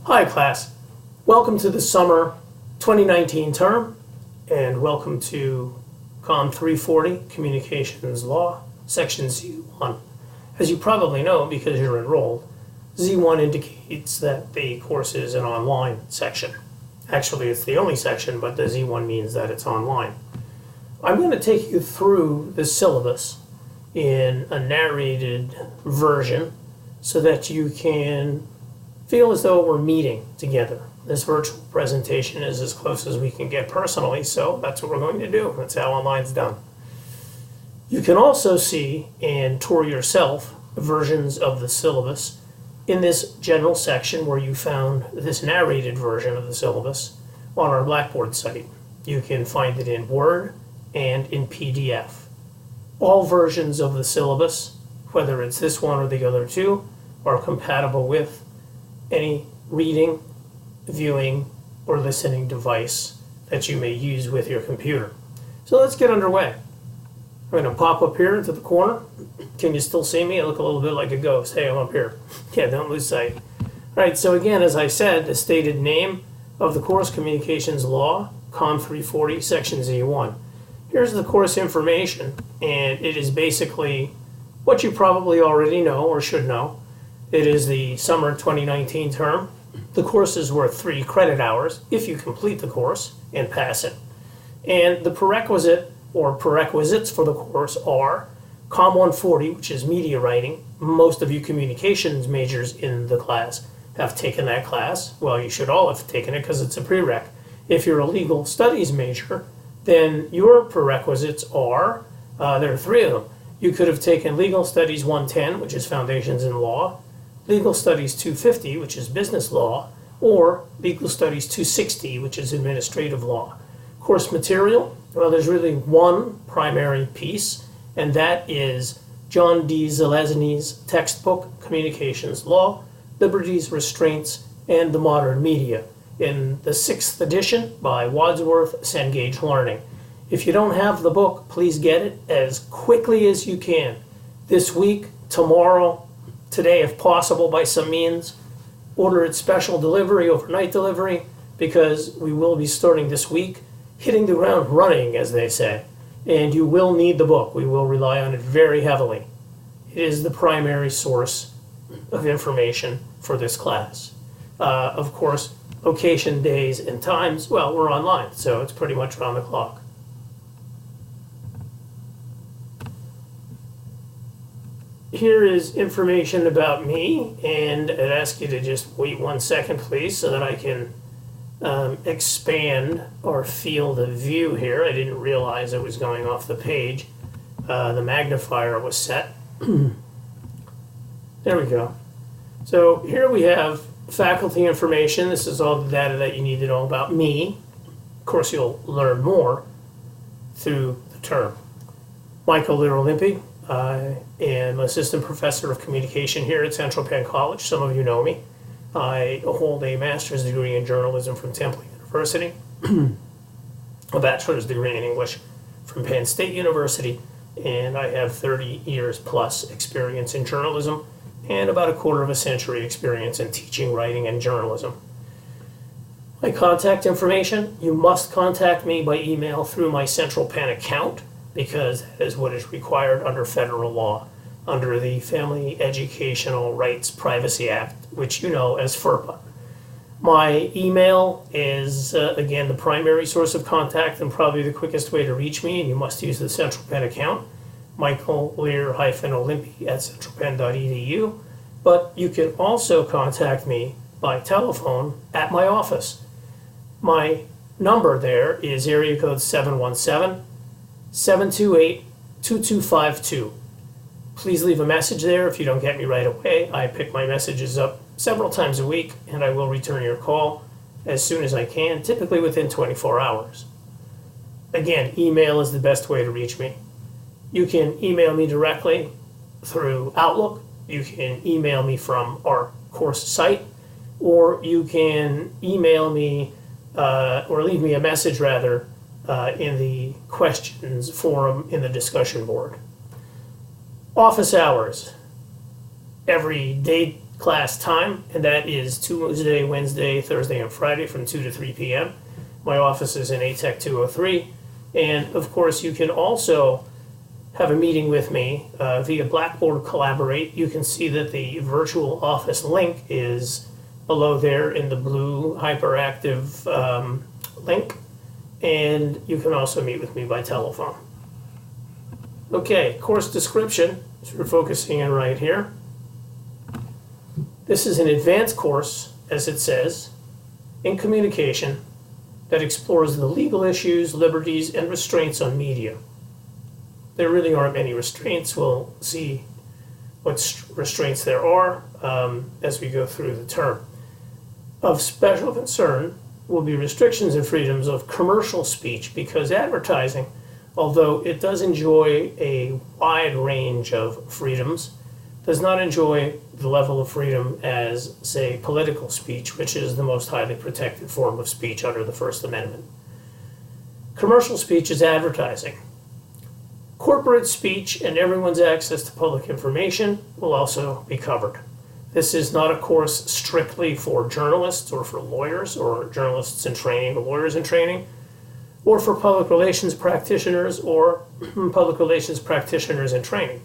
Hi class, welcome to the summer 2019 term and welcome to COM340 Communications Law, Section Z1. As you probably know because you're enrolled, Z1 indicates that the course is an online section. Actually, it's the only section, but the Z1 means that it's online. I'm going to take you through the syllabus in a narrated version so that you can feel as though we're meeting together. This virtual presentation is as close as we can get personally, so that's what we're going to do. That's how online's done. You can also see and tour yourself versions of the syllabus in this general section where you found this narrated version of the syllabus on our Blackboard site. You can find it in Word and in PDF. All versions of the syllabus, whether it's this one or the other two, are compatible with any reading, viewing, or listening device that you may use with your computer. So let's get underway. I'm going to pop up here into the corner. Can you still see me? I look a little bit like a ghost. Hey, I'm up here. Yeah, don't lose sight. All right, so again, as I said, the stated name of the course, Communications Law, COM340, Section Z1. Here's the course information, and it is basically what you probably already know or should know. It is the summer 2019 term. The course is worth 3 credit hours if you complete the course and pass it. And the prerequisite or prerequisites for the course are COM340, which is media writing. Most of you communications majors in the class have taken that class. Well, you should all have taken it because it's a prereq. If you're a legal studies major, then your prerequisites are, there are 3 of them. You could have taken Legal Studies 110, which is Foundations in Law, Legal Studies 250, which is Business Law, or Legal Studies 260, which is Administrative Law. Course material, well, there's really one primary piece, and that is John D. Zelezny's textbook, Communications Law, Liberties, Restraints, and the Modern Media, in the 6th edition by Wadsworth Cengage Learning. If you don't have the book, please get it as quickly as you can. This week, tomorrow, today if possible by some means. Order it special delivery, overnight delivery, because we will be starting this week, hitting the ground running, as they say. And you will need the book. We will rely on it very heavily. It is the primary source of information for this class. Of course, location, days, and times, well, we're online, so it's pretty much around the clock. Here is information about me, and I'd ask you to just wait 1 second, please, so that I can expand our field of view here. I didn't realize it was going off the page. The magnifier was set. There we go. So here we have faculty information. This is all the data that you need to know about me. Of course, you'll learn more through the term. Michael Lear-Olimpi. I am assistant professor of communication here at Central Penn College. Some of you know me. I hold a master's degree in journalism from Temple University, a bachelor's degree in English from Penn State University, and I have 30 years plus experience in journalism and about a quarter of a century experience in teaching, writing, and journalism. My contact information, you must contact me by email through my Central Penn account, because that is what is required under federal law, under the Family Educational Rights Privacy Act, which you know as FERPA. My email is, again, the primary source of contact and probably the quickest way to reach me, and you must use the Central Penn account, Michael Lear-Olimpi at centralpenn.edu, but you can also contact me by telephone at my office. My number there is area code 717-728-2252. Please leave a message there if you don't get me right away. I pick my messages up several times a week, and I will return your call as soon as I can, typically within 24 hours. Again, email is the best way to reach me. You can email me directly through Outlook. You can email me from our course site, or you can email me or leave me a message rather in the questions forum in the discussion board. Office hours, every day class time, and that is Tuesday, Wednesday, Thursday, and Friday from 2 to 3 p.m. My office is in ATEC 203, and of course you can also have a meeting with me via Blackboard Collaborate. You can see that the virtual office link is below there in the blue hyperactive link, and you can also meet with me by telephone. Okay, course description, so we're focusing in right here. This is an advanced course, as it says, in communication that explores the legal issues, liberties, and restraints on media. There really aren't many restraints. We'll see what restraints there are as we go through the term. Of special concern will be restrictions and freedoms of commercial speech, because advertising, although it does enjoy a wide range of freedoms, does not enjoy the level of freedom as, say, political speech, which is the most highly protected form of speech under the First Amendment. Commercial speech is advertising. Corporate speech and everyone's access to public information will also be covered. This is not a course strictly for journalists or for lawyers or journalists in training or lawyers in training, or for public relations practitioners or public relations practitioners in training.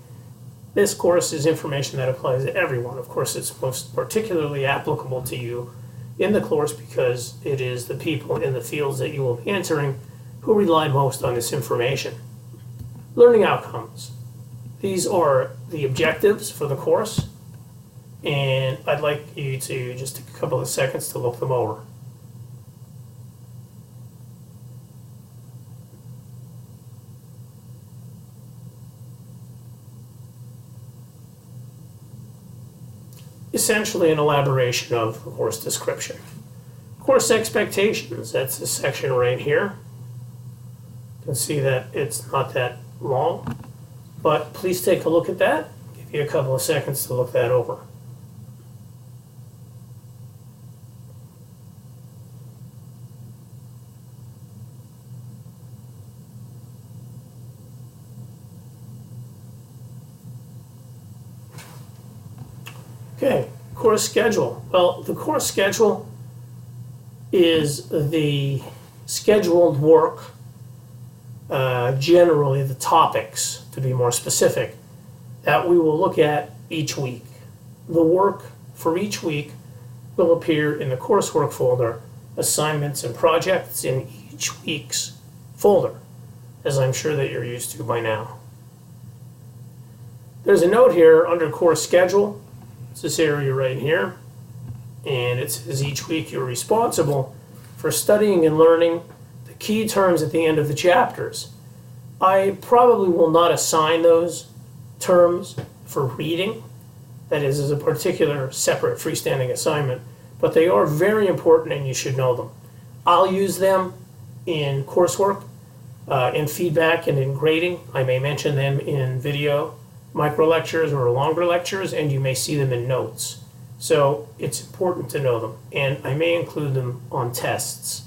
This course is information that applies to everyone. Of course, it's most particularly applicable to you in the course because it is the people in the fields that you will be entering who rely most on this information. Learning outcomes. These are the objectives for the course, and I'd like you to just take a couple of seconds to look them over. Essentially an elaboration of the course description. Course expectations, that's this section right here. You can see that it's not that long, but please take a look at that. Give you a couple of seconds to look that over. Okay, course schedule. Well, the course schedule is the scheduled work, generally the topics, to be more specific, that we will look at each week. The work for each week will appear in the coursework folder, assignments and projects in each week's folder, as I'm sure that you're used to by now. There's a note here under course schedule. It's this area right here, and it says each week you're responsible for studying and learning the key terms at the end of the chapters. I probably will not assign those terms for reading, that is, as a particular separate freestanding assignment, but they are very important and you should know them. I'll use them in coursework, in feedback, and in grading. I may mention them in video micro lectures or longer lectures, and you may see them in notes. So it's important to know them, and I may include them on tests.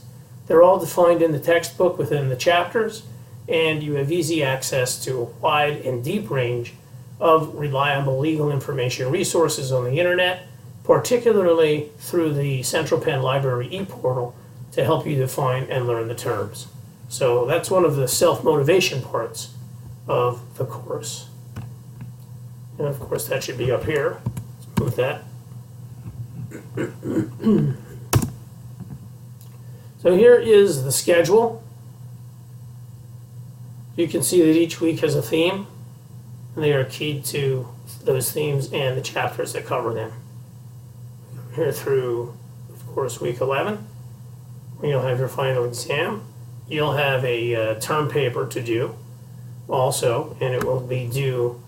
They're all defined in the textbook within the chapters, and you have easy access to a wide and deep range of reliable legal information resources on the internet, particularly through the Central Penn Library e-portal to help you define and learn the terms. So that's one of the self-motivation parts of the course. And of course that should be up here. Let's move that. So here is the schedule. You can see that each week has a theme, and they are keyed to those themes and the chapters that cover them. Here through, of course, week 11, when you'll have your final exam. You'll have a term paper to do also, and it will be due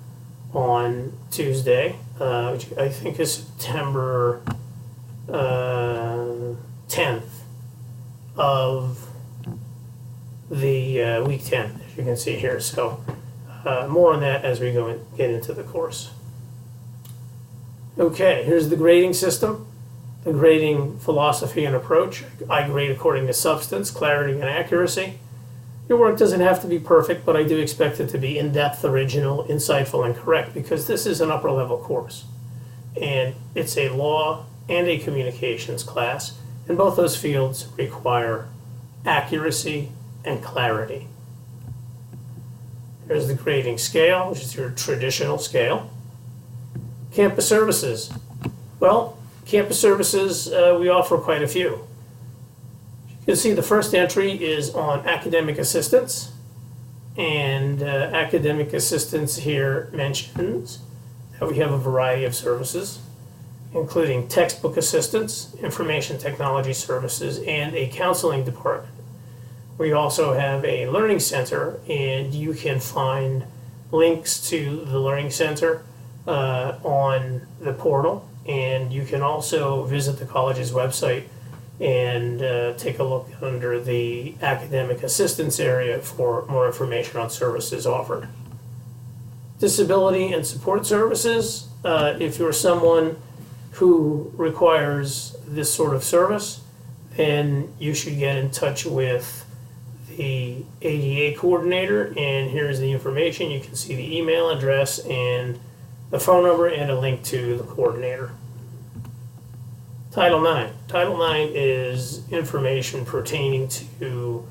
on Tuesday, which I think is September 10th of the week 10, as you can see here. So more on that as we go and get into the course. Okay, here's the grading system, the grading philosophy and approach. I grade according to substance, clarity, and accuracy. Your work doesn't have to be perfect, but I do expect it to be in-depth, original, insightful, and correct, because this is an upper-level course. and it's a law and a communications class, and both those fields require accuracy and clarity. There's the grading scale, which is your traditional scale. Campus services. Well, campus services, we offer quite a few. You can see the first entry is on academic assistance, and academic assistance here mentions that we have a variety of services, including textbook assistance, information technology services, and a counseling department. We also have a learning center, and you can find links to the learning center on the portal, and you can also visit the college's website and take a look under the academic assistance area for more information on services offered. Disability and support services, if you're someone who requires this sort of service, then you should get in touch with the ADA coordinator, and here's the information. You can see the email address and the phone number and a link to the coordinator. Title IX. Title IX is information pertaining to,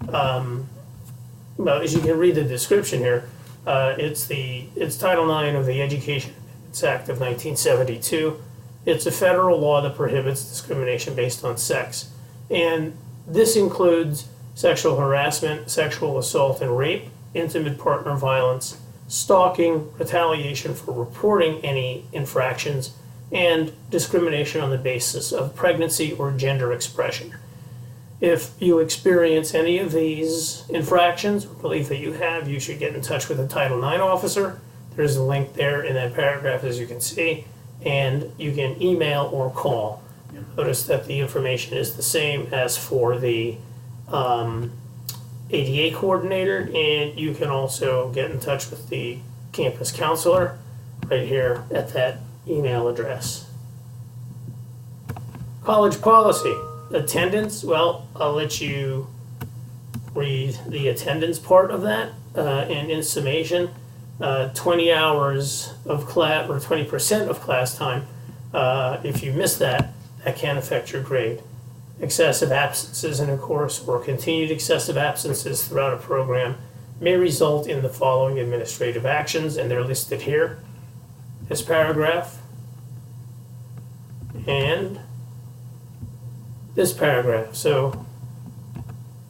well, as you can read the description here, it's Title IX of the Education Amendments Act of 1972. It's a federal law that prohibits discrimination based on sex, and this includes sexual harassment, sexual assault and rape, intimate partner violence, stalking, retaliation for reporting any infractions, and discrimination on the basis of pregnancy or gender expression. If you experience any of these infractions, or believe that you have, you should get in touch with a Title IX officer. There's a link there in that paragraph, as you can see, and you can email or call. Notice that the information is the same as for the ADA coordinator, and you can also get in touch with the campus counselor right here at that email address. College policy. Attendance, well, I'll let you read the attendance part of that, and in summation, 20 hours of class, or 20% of class time, if you miss that, that can affect your grade. Excessive absences in a course or continued excessive absences throughout a program may result in the following administrative actions, and they're listed here. This paragraph and this paragraph. So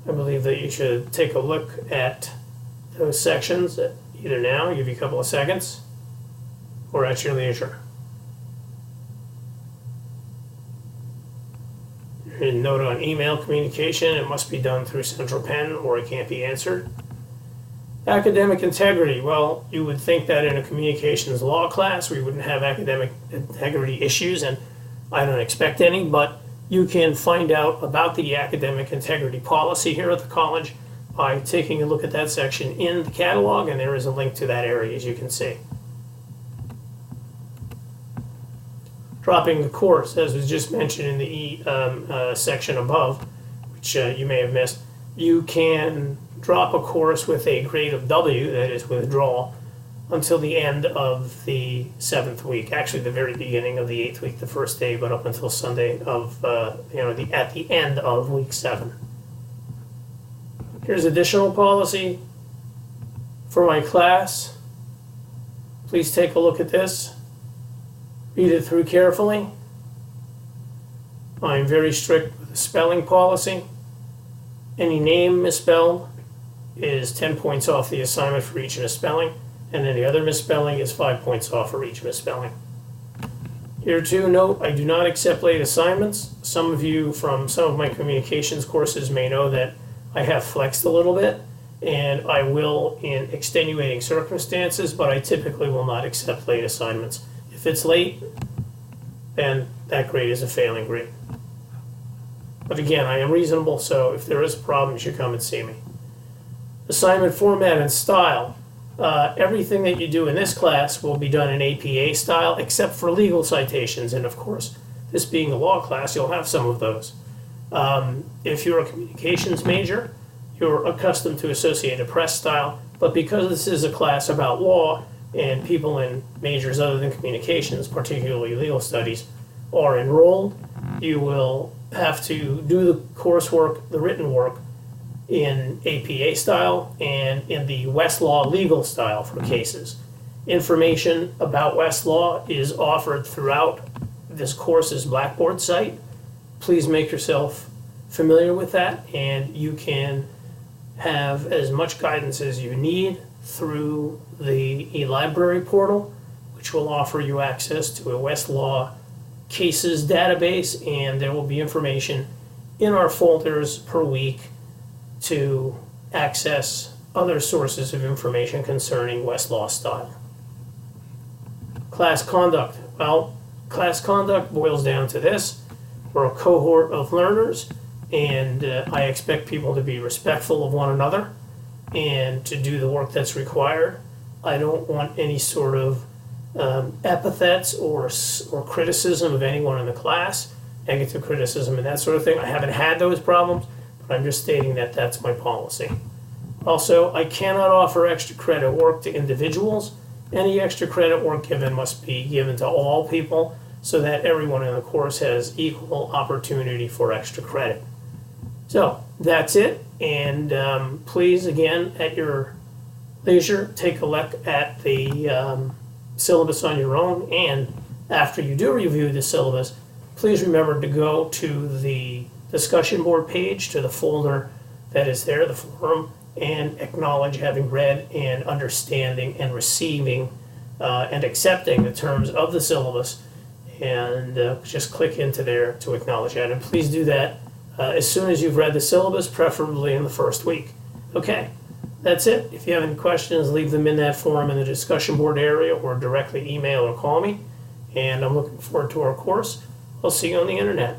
I believe that you should take a look at those sections either now, I'll give you a couple of seconds, or at your leisure. And note on email communication, it must be done through Central Penn or it can't be answered. Academic integrity, well, you would think that in a communications law class we wouldn't have academic integrity issues, and I don't expect any, but you can find out about the academic integrity policy here at the college by taking a look at that section in the catalog, and there is a link to that area, as you can see. Dropping the course, as was just mentioned in the section above, which you may have missed, you can drop a course with a grade of W, that is withdrawal, until the end of the 7th week. Actually, the very beginning of the 8th week, the first day, but up until Sunday of, at the end of week 7. Here's additional policy for my class. Please take a look at this. Read it through carefully. I'm very strict with the spelling policy. Any name misspelled is 10 points off the assignment for each misspelling, and any other misspelling is 5 points off for each misspelling. Here too, note, I do not accept late assignments. Some of you from some of my communications courses may know that I have flexed a little bit, and I will in extenuating circumstances, but I typically will not accept late assignments. If it's late, then that grade is a failing grade. But again, I am reasonable, so if there is a problem, you should come and see me. Assignment format and style. Everything that you do in this class will be done in APA style, except for legal citations, and of course, this being a law class, you'll have some of those. If you're a communications major, you're accustomed to Associated Press style, but because this is a class about law, and people in majors other than communications, particularly legal studies, are enrolled, you will have to do the coursework, the written work, in APA style and in the Westlaw legal style for cases. Information about Westlaw is offered throughout this course's Blackboard site. Please make yourself familiar with that, and you can have as much guidance as you need through the eLibrary portal, which will offer you access to a Westlaw cases database, and there will be information in our folders per week to access other sources of information concerning Westlaw style. Class conduct. Well, class conduct boils down to this. We're a cohort of learners, and I expect people to be respectful of one another and to do the work that's required. I don't want any sort of epithets or criticism of anyone in the class, negative criticism and that sort of thing. I haven't had those problems, but I'm just stating that that's my policy. Also, I cannot offer extra credit work to individuals. Any extra credit work given must be given to all people so that everyone in the course has equal opportunity for extra credit. So that's it, and please, again, at your leisure, take a look at the syllabus on your own, and after you do review the syllabus, please remember to go to the discussion board page, to the folder that is there, the forum, and acknowledge having read and understanding and receiving and accepting the terms of the syllabus, and just click into there to acknowledge that. And please do that as soon as you've read the syllabus, preferably in the first week. Okay, that's it. If you have any questions, leave them in that forum in the discussion board area, or directly email or call me. And I'm looking forward to our course. I'll see you on the internet.